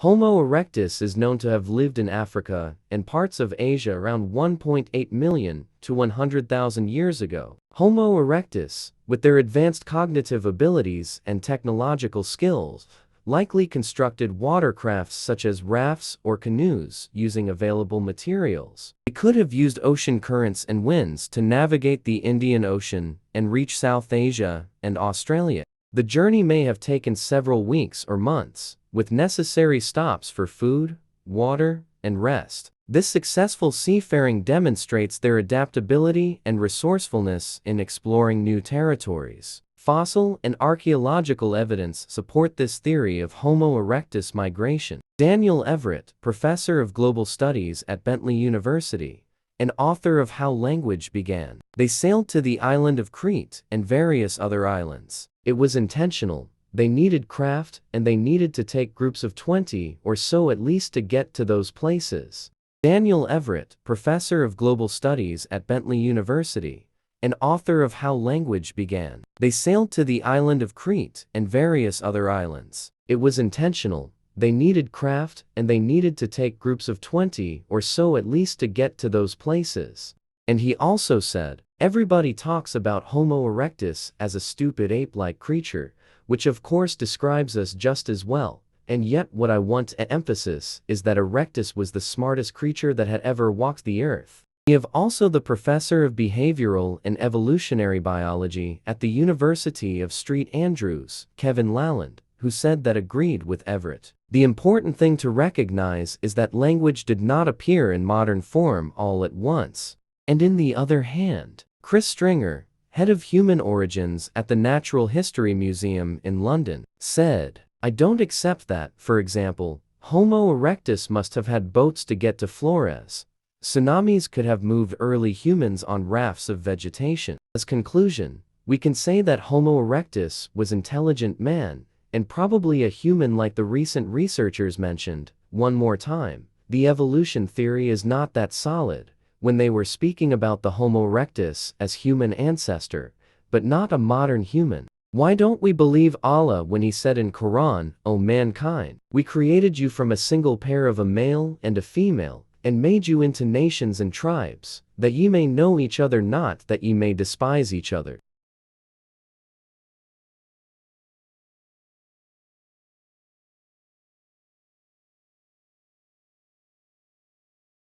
Homo erectus is known to have lived in Africa and parts of Asia around 1.8 million to 100,000 years ago. Homo erectus, with their advanced cognitive abilities and technological skills, likely constructed watercrafts such as rafts or canoes using available materials. They could have used ocean currents and winds to navigate the Indian Ocean and reach South Asia and Australia. The journey may have taken several weeks or months, with necessary stops for food, water, and rest. This successful seafaring demonstrates their adaptability and resourcefulness in exploring new territories. Fossil and archaeological evidence support this theory of Homo erectus migration. Daniel Everett, professor of global studies at Bentley University, and author of How Language Began. They sailed to the island of Crete and various other islands. It was intentional. They needed craft, and they needed to take groups of 20 or so at least to get to those places. Daniel Everett, professor of global studies at Bentley University, and author of How Language Began. They sailed to the island of Crete and various other islands. It was intentional. They needed craft, and they needed to take groups of 20 or so at least to get to those places. And he also said, everybody talks about Homo erectus as a stupid ape-like creature, which of course describes us just as well, and yet what I want to emphasize is that Erectus was the smartest creature that had ever walked the earth. We have also the professor of behavioral and evolutionary biology at the University of St Andrews, Kevin Lalland, who said that agreed with Everett. The important thing to recognize is that language did not appear in modern form all at once. And in the other hand, Chris Stringer, head of human origins at the Natural History Museum in London, said, I don't accept that, for example, Homo erectus must have had boats to get to Flores. Tsunamis could have moved early humans on rafts of vegetation. As conclusion, we can say that Homo erectus was intelligent man, and probably a human like the recent researchers mentioned. One more time, the evolution theory is not that solid, when they were speaking about the Homo erectus as human ancestor, but not a modern human. Why don't we believe Allah when he said in Quran, O mankind, we created you from a single pair of a male and a female, and made you into nations and tribes, that ye may know each other, not that ye may despise each other.